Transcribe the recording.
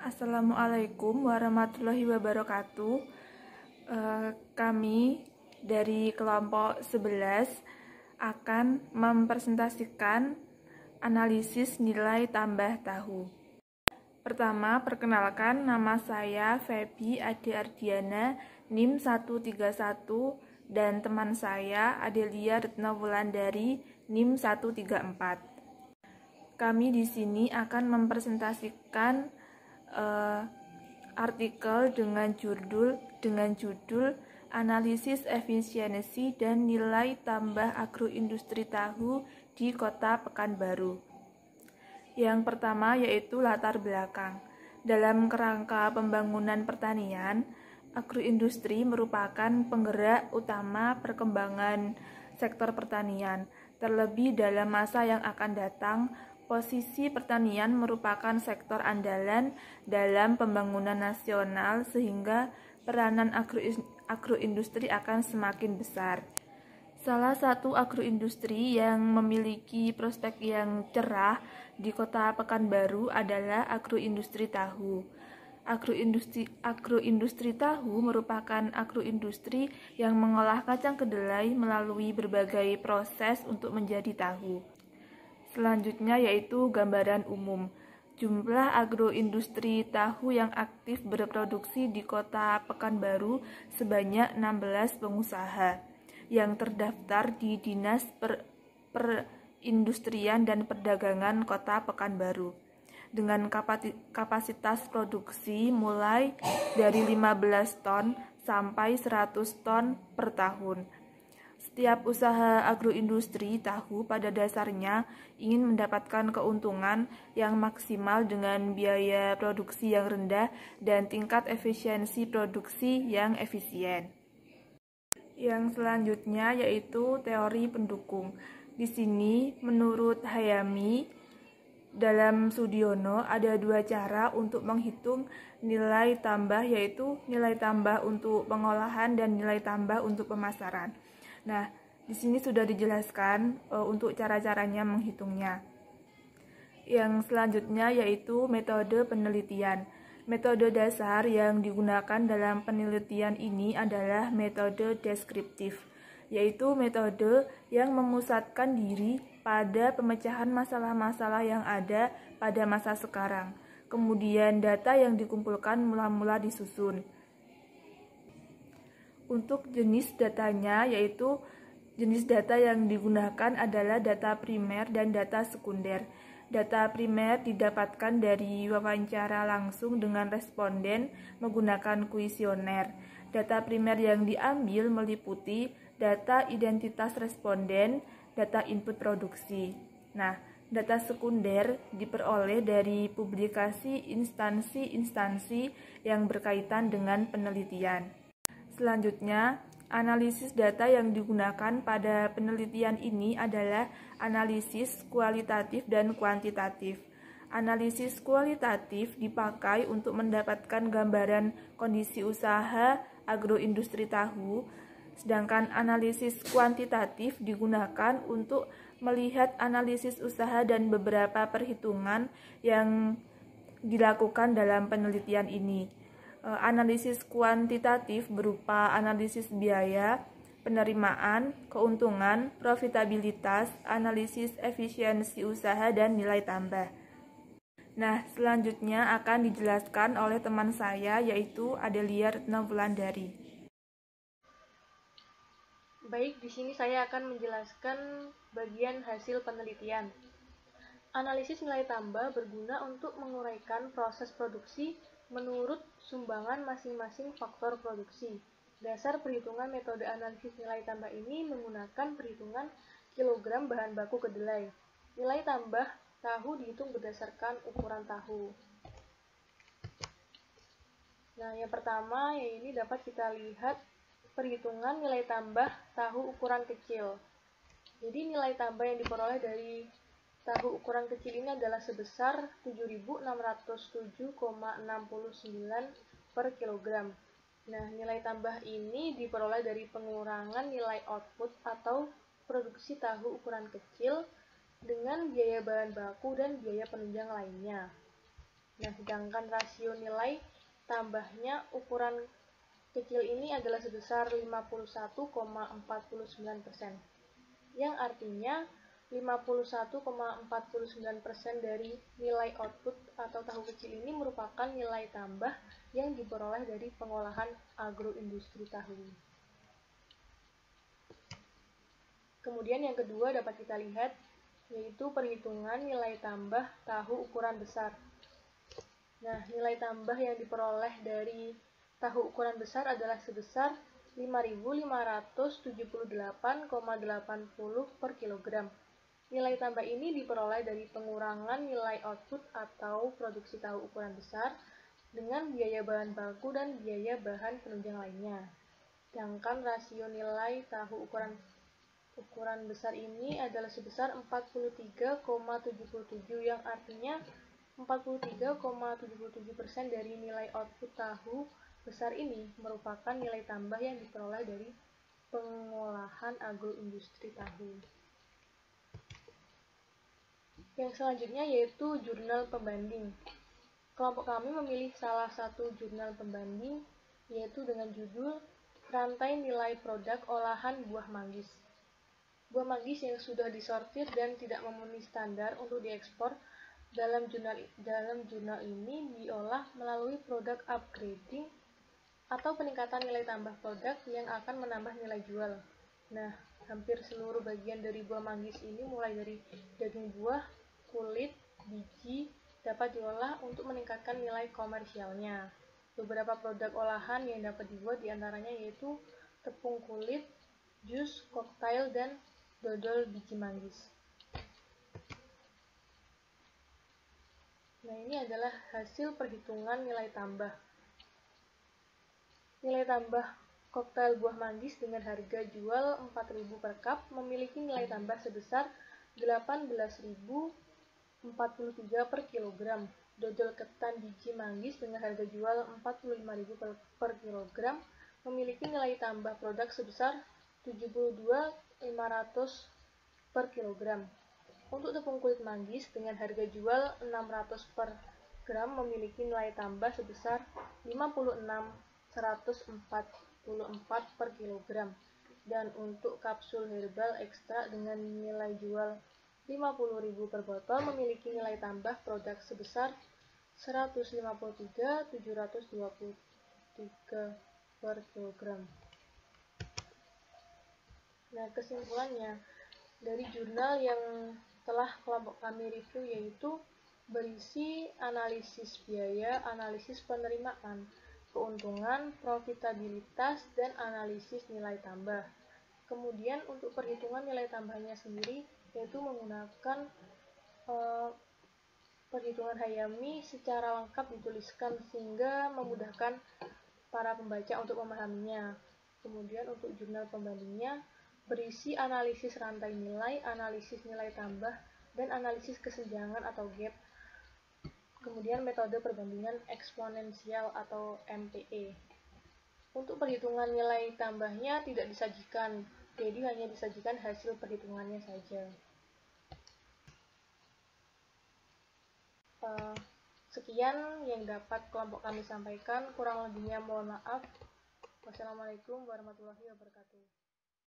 Assalamualaikum warahmatullahi wabarakatuh. Kami dari kelompok 11 akan mempresentasikan analisis nilai tambah tahu. Pertama, perkenalkan, nama saya Feby Ade Ardiana, NIM 131, dan teman saya Adelia Retno Wulandari, NIM 134. Kami di sini akan mempresentasikan artikel dengan judul analisis efisiensi dan nilai tambah agroindustri tahu di Kota Pekanbaru. Yang pertama yaitu latar belakang. Dalam kerangka pembangunan pertanian, agroindustri merupakan penggerak utama perkembangan sektor pertanian. Terlebih dalam masa yang akan datang, posisi pertanian merupakan sektor andalan dalam pembangunan nasional sehingga peranan agroindustri akan semakin besar. Salah satu agroindustri yang memiliki prospek yang cerah di Kota Pekanbaru adalah agroindustri tahu. Agroindustri tahu merupakan agroindustri yang mengolah kacang kedelai melalui berbagai proses untuk menjadi tahu. Selanjutnya yaitu gambaran umum. Jumlah agroindustri tahu yang aktif berproduksi di Kota Pekanbaru sebanyak 16 pengusaha yang terdaftar di Dinas Perindustrian dan Perdagangan Kota Pekanbaru dengan kapasitas produksi mulai dari 15 ton sampai 100 ton per tahun. Setiap usaha agroindustri tahu pada dasarnya ingin mendapatkan keuntungan yang maksimal dengan biaya produksi yang rendah dan tingkat efisiensi produksi yang efisien. Yang selanjutnya yaitu teori pendukung. Di sini menurut Hayami dalam Sudiono ada dua cara untuk menghitung nilai tambah, yaitu nilai tambah untuk pengolahan dan nilai tambah untuk pemasaran. Nah, di sini sudah dijelaskan untuk cara-caranya menghitungnya. Yang selanjutnya yaitu metode penelitian. Metode dasar yang digunakan dalam penelitian ini adalah metode deskriptif, yaitu metode yang memusatkan diri pada pemecahan masalah-masalah yang ada pada masa sekarang. Kemudian data yang dikumpulkan mula-mula disusun. Untuk jenis datanya, yaitu jenis data yang digunakan adalah data primer dan data sekunder. Data primer didapatkan dari wawancara langsung dengan responden menggunakan kuesioner. Data primer yang diambil meliputi data identitas responden, data input produksi. Nah, data sekunder diperoleh dari publikasi instansi-instansi yang berkaitan dengan penelitian. Selanjutnya, analisis data yang digunakan pada penelitian ini adalah analisis kualitatif dan kuantitatif. Analisis kualitatif dipakai untuk mendapatkan gambaran kondisi usaha agroindustri tahu, sedangkan analisis kuantitatif digunakan untuk melihat analisis usaha dan beberapa perhitungan yang dilakukan dalam penelitian ini. Analisis kuantitatif berupa analisis biaya, penerimaan, keuntungan, profitabilitas, analisis efisiensi usaha, dan nilai tambah. Nah, selanjutnya akan dijelaskan oleh teman saya yaitu Adelia Retno Wulandari. Baik, di sini saya akan menjelaskan bagian hasil penelitian. Analisis nilai tambah berguna untuk menguraikan proses produksi menurut sumbangan masing-masing faktor produksi. Dasar perhitungan metode analisis nilai tambah ini menggunakan perhitungan kilogram bahan baku kedelai. Nilai tambah tahu dihitung berdasarkan ukuran tahu. Nah, yang pertama ini dapat kita lihat perhitungan nilai tambah tahu ukuran kecil. Jadi nilai tambah yang diperoleh dari tahu ukuran kecil ini adalah sebesar 7.607,69 per kilogram. Nah, nilai tambah ini diperoleh dari pengurangan nilai output atau produksi tahu ukuran kecil dengan biaya bahan baku dan biaya penunjang lainnya. Nah, sedangkan rasio nilai tambahnya ukuran kecil ini adalah sebesar 51,49%, yang artinya 51,49% dari nilai output atau tahu kecil ini merupakan nilai tambah yang diperoleh dari pengolahan agroindustri tahu. Kemudian yang kedua dapat kita lihat, yaitu perhitungan nilai tambah tahu ukuran besar. Nah, nilai tambah yang diperoleh dari tahu ukuran besar adalah sebesar 5.578,80 per kilogram. Nilai tambah ini diperoleh dari pengurangan nilai output atau produksi tahu ukuran besar dengan biaya bahan baku dan biaya bahan penunjang lainnya. Sedangkan rasio nilai tahu ukuran besar ini adalah sebesar 43,77, yang artinya 43,77% dari nilai output tahu besar ini merupakan nilai tambah yang diperoleh dari pengolahan agroindustri tahu. Yang selanjutnya yaitu jurnal pembanding. Kelompok kami memilih salah satu jurnal pembanding, yaitu dengan judul Rantai Nilai Produk Olahan Buah Manggis. Buah manggis yang sudah disortir dan tidak memenuhi standar untuk diekspor dalam jurnal ini diolah melalui produk upgrading atau peningkatan nilai tambah produk yang akan menambah nilai jual. Nah, hampir seluruh bagian dari buah manggis ini mulai dari daging buah, kulit, biji dapat diolah untuk meningkatkan nilai komersialnya. Beberapa produk olahan yang dapat dibuat diantaranya yaitu tepung kulit, jus, koktail, dan dodol biji manggis. Nah, ini adalah hasil perhitungan nilai tambah. Nilai tambah koktail buah manggis dengan harga jual 4.000 per cup memiliki nilai tambah sebesar 18.043 per kilogram. Dodol ketan biji manggis dengan harga jual 45.000 per kilogram memiliki nilai tambah produk sebesar 72.500 per kilogram. Untuk tepung kulit manggis dengan harga jual 600 per gram memiliki nilai tambah sebesar 56.144 per kilogram. Dan untuk kapsul herbal ekstra dengan nilai jual 50.000 per botol memiliki nilai tambah produk sebesar 153.723 per kilogram. Nah, kesimpulannya dari jurnal yang telah kelompok kami review yaitu berisi analisis biaya, analisis penerimaan, keuntungan, profitabilitas, dan analisis nilai tambah. Kemudian untuk perhitungan nilai tambahnya sendiri yaitu menggunakan perhitungan Hayami secara lengkap dituliskan sehingga memudahkan para pembaca untuk memahaminya. Kemudian untuk jurnal pembandingnya berisi analisis rantai nilai, analisis nilai tambah, dan analisis kesenjangan atau gap. Kemudian metode perbandingan eksponensial atau MTE. Untuk perhitungan nilai tambahnya tidak disajikan, jadi hanya disajikan hasil perhitungannya saja. Sekian yang dapat kelompok kami sampaikan, kurang lebihnya mohon maaf. Wassalamualaikum warahmatullahi wabarakatuh.